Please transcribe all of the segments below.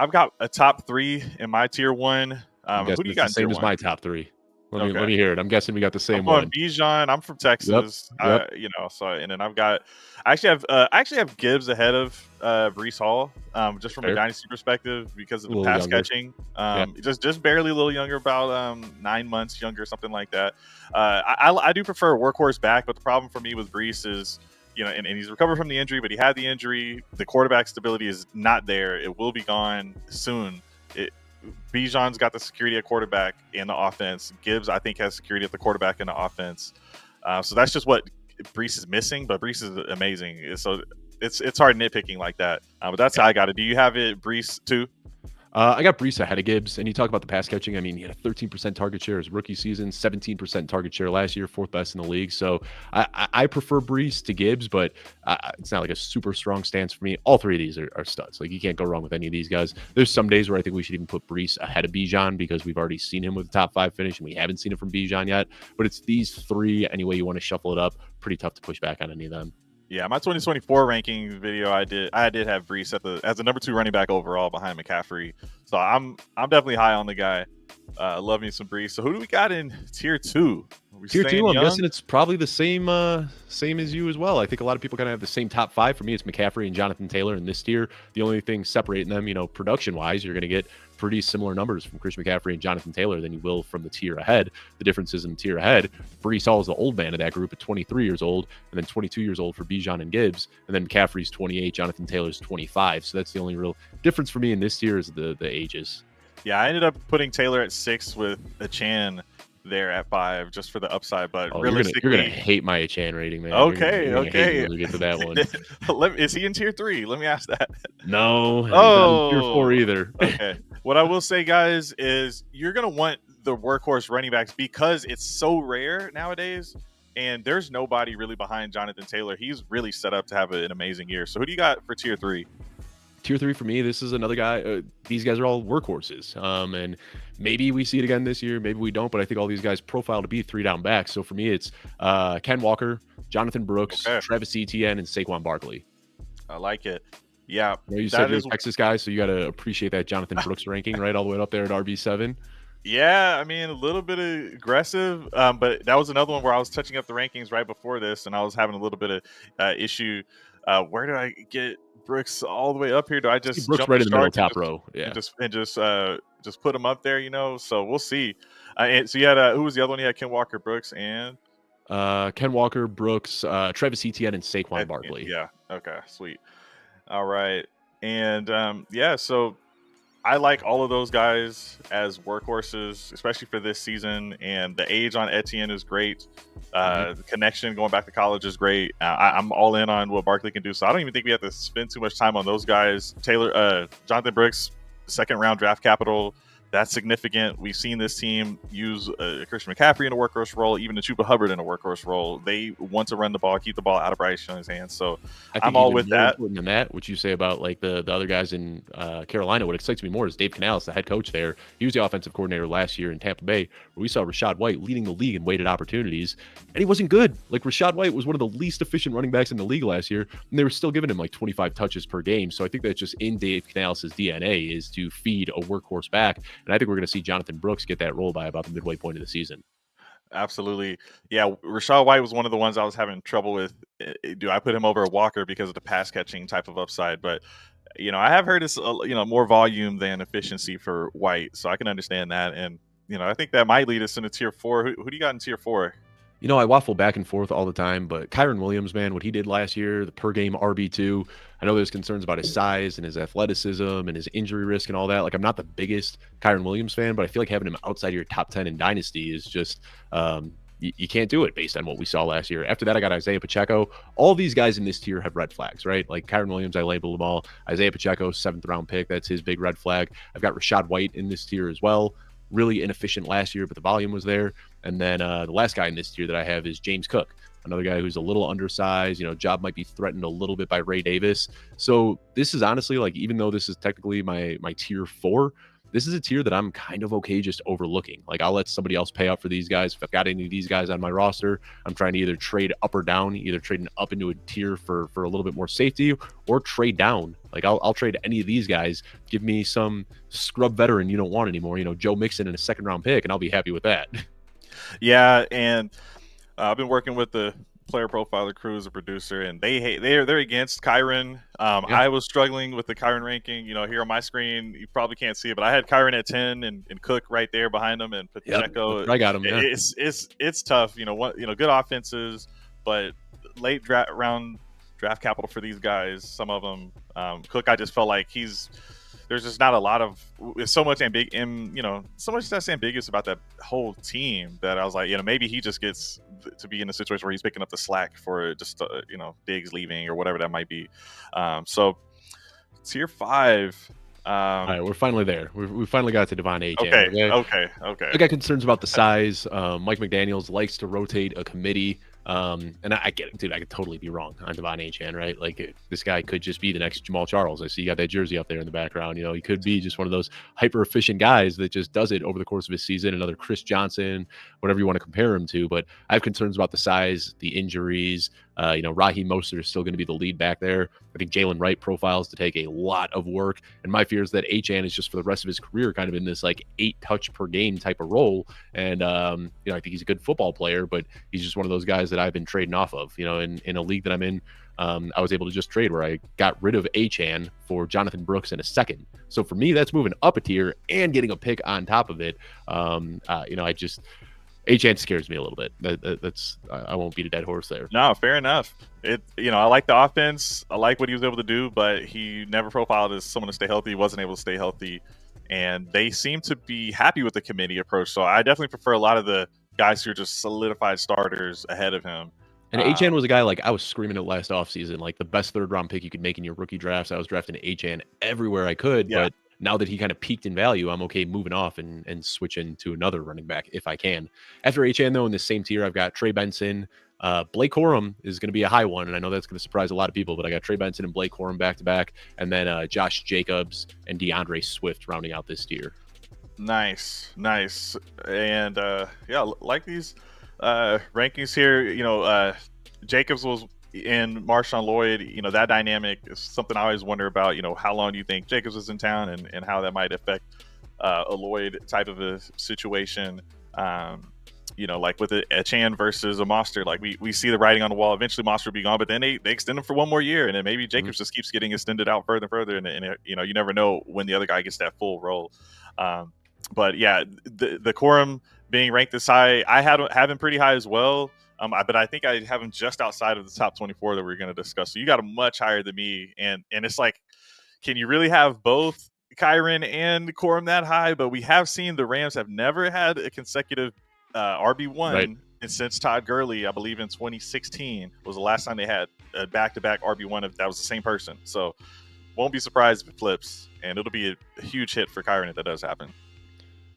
I've got a top 3 in my tier 1. I'm Who guessing do you it's the got in tier same as 1? my top 3. Let Okay. me hear it. I'm guessing we got the I'm same going one. Bijan. I'm from Yep. Texas. Yep. So and then I actually have Gibbs ahead of Brees Hall, just from a Fair. dynasty perspective because of A the little pass younger. catching. Yeah. Just barely a little younger, about 9 months younger, something like that. I do prefer a workhorse back, but the problem for me with Brees is, and he's recovered from the injury, but he had the injury. The quarterback stability is not there. It will be gone soon. Bijan's got the security at quarterback in the offense. Gibbs, I think, has security at the quarterback in the offense. So that's just what Brees is missing. But Brees is amazing. So it's hard nitpicking like that. But that's how I got it. Do you have it, Brees, too? I got Brees ahead of Gibbs, and you talk about the pass catching. I mean, he had a 13% target share his rookie season, 17% target share last year, 4th best in the league. So I prefer Brees to Gibbs, but it's not like a super strong stance for me. All 3 of these are studs. Like, you can't go wrong with any of these guys. There's some days where I think we should even put Brees ahead of Bijan because we've already seen him with a top 5 finish, and we haven't seen it from Bijan yet. But it's these 3 anyway you want to shuffle it up. Pretty tough to push back on any of them. Yeah, my 2024 rankings video, I did have Brees as the number 2 running back overall behind McCaffrey. So I'm definitely high on the guy. Love me some Brees. So who do we got in tier 2? Tier 2, I'm guessing it's probably the same as you as well. I think a lot of people kind of have the same top 5. For me, it's McCaffrey and Jonathan Taylor in this tier. The only thing separating them, production-wise, you're going to get pretty similar numbers from Chris McCaffrey and Jonathan Taylor than you will from the tier ahead. The difference is in the tier ahead, Brees Hall is the old man of that group at 23 years old, and then 22 years old for Bijan and Gibbs, and then McCaffrey's 28, Jonathan Taylor's 25. So that's the only real difference for me in this tier is the ages. Yeah, I ended up putting Taylor at 6 with Achan there at 5 just for the upside, but realistically, you're gonna hate my Achan rating, man. Okay, you're gonna hate me when we get to that one. Is he in tier 3? Let me ask that. No, he's not in tier 4 either. Okay. What I will say, guys, is you're gonna want the workhorse running backs because it's so rare nowadays, and there's nobody really behind Jonathan Taylor. He's really set up to have an amazing year. So who do you got for tier 3? Tier 3 for me, this is another guy. These guys are all workhorses. And maybe we see it again this year. Maybe we don't. But I think all these guys profile to be 3 down backs. So for me, it's Ken Walker, Jonathan Brooks, Travis Etienne, and Saquon Barkley. I like it. Yeah. You said you're a Texas guy, so you got to appreciate that Jonathan Brooks ranking, right? All the way up there at RB7. Yeah, I mean, a little bit aggressive, but that was another one where I was touching up the rankings right before this, and I was having a little bit of issue. Where do I get Brooks all the way up here? Do I just Brooks jump right in the middle, top just, row? Yeah, and just put him up there, So we'll see. And so you had who was the other one? You had Ken Walker, Brooks, and Ken Walker, Brooks, Travis Etienne, and Saquon Barkley. Yeah. Okay. Sweet. All right. And so I like all of those guys as workhorses, especially for this season. And the age on Etienne is great. The connection going back to college is great. I'm all in on what Barkley can do. So I don't even think we have to spend too much time on those guys. Jonathan Brooks, 2nd round draft capital. That's significant. We've seen this team use Christian McCaffrey in a workhorse role, even a Chuba Hubbard in a workhorse role. They want to run the ball, keep the ball out of Bryce Young's hands. So I'm all with that. Than that, what you say about like the other guys in Carolina, what excites me more is Dave Canales, the head coach there. He was the offensive coordinator last year in Tampa Bay, where we saw Rachaad White leading the league in weighted opportunities, and he wasn't good. Like, Rachaad White was one of the least efficient running backs in the league last year, and they were still giving him like 25 touches per game. So I think that's just in Dave Canales' DNA is to feed a workhorse back, and I think we're going to see Jonathan Brooks get that role by about the midway point of the season. Absolutely. Yeah, Rachaad White was one of the ones I was having trouble with. Do I put him over Walker because of the pass catching type of upside? But, I have heard it's, more volume than efficiency for White. So I can understand that. And, I think that might lead us into tier 4. Who do you got in tier 4? I waffle back and forth all the time, but Kyren Williams, man, what he did last year, the per game RB2, I know there's concerns about his size and his athleticism and his injury risk and all that. Like, I'm not the biggest Kyren Williams fan, but I feel like having him outside of your top 10 in Dynasty is just, you can't do it based on what we saw last year. After that, I got Isaiah Pacheco. All these guys in this tier have red flags, right? Like Kyren Williams, I labeled them all. Isaiah Pacheco, 7th round pick. That's his big red flag. I've got Rachaad White in this tier as well. Really inefficient last year, but the volume was there. And then the last guy in this tier that I have is James Cook, another guy who's a little undersized. Job might be threatened a little bit by Ray Davis. So this is honestly, like, even though this is technically my tier 4, this is a tier that I'm kind of okay just overlooking. Like, I'll let somebody else pay up for these guys. If I've got any of these guys on my roster, I'm trying to either trade up or down, either trading up into a tier for a little bit more safety, or trade down. Like, I'll trade any of these guys. Give me some scrub veteran you don't want anymore, Joe Mixon in a second round pick, and I'll be happy with that. Yeah, and I've been working with the player profiler crew as a producer, and they're against Kyron. Yeah. I was struggling with the Kyron ranking. Here on my screen, you probably can't see it, but I had Kyron at 10 and Cook right there behind him, and Pacheco. Yep, I got him. Yeah. It's tough. Good offenses, but late round draft capital for these guys. Some of them, Cook. I just felt like there's just not a lot of, it's so much so much that's ambiguous about that whole team that I was like, maybe he just gets to be in a situation where he's picking up the slack for just Diggs leaving or whatever that might be. So tier 5. All right, we're finally there. We finally got to Devon A. Okay. I got concerns about the size. Mike McDaniels likes to rotate a committee. And I get it, dude. I could totally be wrong on Devon Achane, right? Like, this guy could just be the next Jamal Charles. I see you got that jersey up there in the background. He could be just one of those hyper efficient guys that just does it over the course of his season. Another Chris Johnson, whatever you want to compare him to. But I have concerns about the size, the injuries. Raheem Mostert is still going to be the lead back there. I think Jalen Wright profiles to take a lot of work. And my fear is that Achane is just for the rest of his career kind of in this like 8 touch per game type of role. And, I think he's a good football player, but he's just one of those guys that I've been trading off of. In a league that I'm in, I was able to just trade where I got rid of Achane for Jonathan Brooks in a second. So for me, that's moving up a tier and getting a pick on top of it. Achane scares me a little bit. I won't beat a dead horse there. No, fair enough. I like the offense. I like what he was able to do, but he never profiled as someone to stay healthy. He wasn't able to stay healthy, and they seem to be happy with the committee approach. So I definitely prefer a lot of the guys who are just solidified starters ahead of him. And Achane was a guy, like, I was screaming it last offseason, like the best 3rd round pick you could make in your rookie drafts. I was drafting Achane everywhere I could, but now that he kind of peaked in value, I'm okay moving off and switching to another running back if I can. After Achane, though, in the same tier, I've got Trey Benson. Blake Corum is going to be a high one, and I know that's going to surprise a lot of people, but I got Trey Benson and Blake Corum back-to-back, and then Josh Jacobs and DeAndre Swift rounding out this tier. Nice. And, like these rankings here, Jacobs was in Marshawn Lloyd, that dynamic is something I always wonder about. How long do you think Jacobs is in town, and how that might affect a Lloyd type of a situation. Like with a Chan versus a Monster, like we see the writing on the wall. Eventually Monster will be gone, but then they extend him for one more year, and then maybe Jacobs just keeps getting extended out further and further, and you never know when the other guy gets that full role. But yeah, the Corum being ranked this high, I have him pretty high as well. But I think I have him just outside of the top 24 that we're going to discuss. So you got him much higher than me, and it's like, can you really have both Kyron and Corum that high? But we have seen the Rams have never had a consecutive RB1, right, and since Todd Gurley, I believe in 2016 was the last time they had a back-to-back RB1 if that was the same person. So won't be surprised if it flips, and it'll be a huge hit for Kyron if that does happen.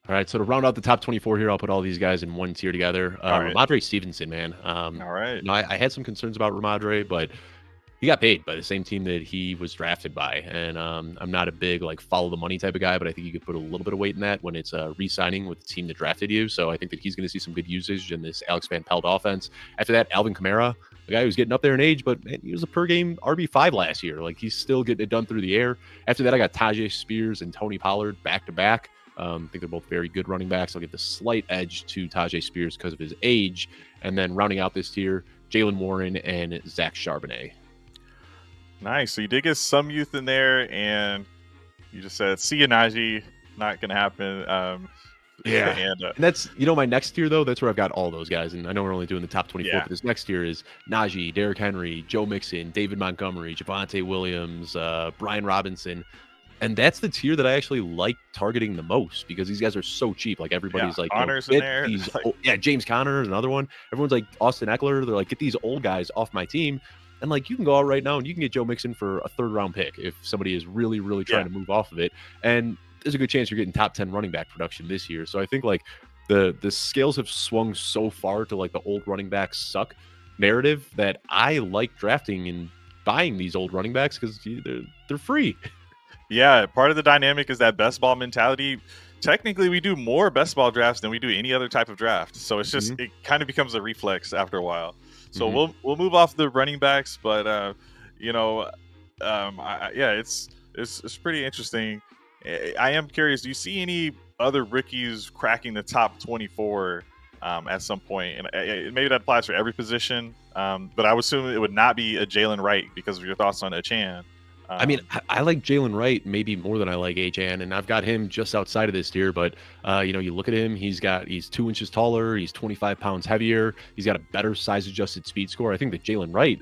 All right, so to round out the top 24 here, I'll put all these guys in one tier together. Right. Ramondre Stevenson, man. All right. I had some concerns about Ramondre, but he got paid by the same team that he was drafted by. And I'm not a big follow the money type of guy, but I think you could put a little bit of weight in that when it's re-signing with the team that drafted you. So I think that he's going to see some good usage in this Alex Van Pelt offense. After that, Alvin Kamara, a guy who's getting up there in age, but man, he was a per game RB5 last year. Like, he's still getting it done through the air. After that, I got Tajay Spears and Tony Pollard back to back. I think they're both very good running backs. I'll give the slight edge to Tajay Spears because of his age. And then rounding out this tier, Jalen Warren and Zach Charbonnet. Nice. So you did get some youth in there, and you just said, see you, Najee. Not going to happen. And that's, my next tier, though, that's where I've got all those guys. And I know we're only doing the top 24, but this next tier is Najee, Derrick Henry, Joe Mixon, David Montgomery, Javonte Williams, Brian Robinson. And that's the tier that I actually like targeting the most because these guys are so cheap. Like, everybody's like, Connor's in there. James Conner is another one. Everyone's like Austin Eckler. They're like, get these old guys off my team. And you can go out right now and you can get Joe Mixon for a 3rd round pick if somebody is really, really trying to move off of it. And there's a good chance you're getting top 10 running back production this year. So I think the scales have swung so far to the old running backs suck narrative that I like drafting and buying these old running backs because they're free. Yeah, part of the dynamic is that best ball mentality. Technically, we do more best ball drafts than we do any other type of draft. So it's just Hmm. it kind of becomes a reflex after a while. So Hmm. we'll move off the running backs, but you know, yeah, it's pretty interesting. I am curious. Do you see any other rookies cracking the top 24 at some point? And maybe that applies for every position. But I would assume it would not be a Jalen Wright because of your thoughts on Achan. I mean, Um, I like Jalen Wright maybe more than I like Achan, and I've got him just outside of this tier. But you look at him; he's 2 inches taller, he's 25 pounds heavier, he's got a better size adjusted speed score. I think that Jalen Wright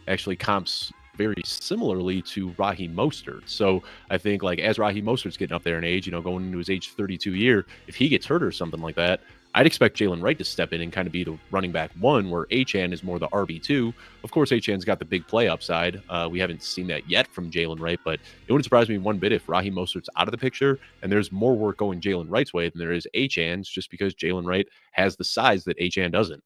actually comps very similarly to Raheem Mostert. So I think like as Raheem Mostert's getting up there in age, going into his age 32 year, if he gets hurt or something like that, I'd expect Jalen Wright to step in and kind of be the running back one, where Achan is more the RB2. Of course, Achan's got the big play upside. We haven't seen that yet from Jalen Wright, but it wouldn't surprise me one bit if Raheem Mostert's out of the picture and there's more work going Jalen Wright's way than there is Achan's, just because Jalen Wright has the size that Achan doesn't.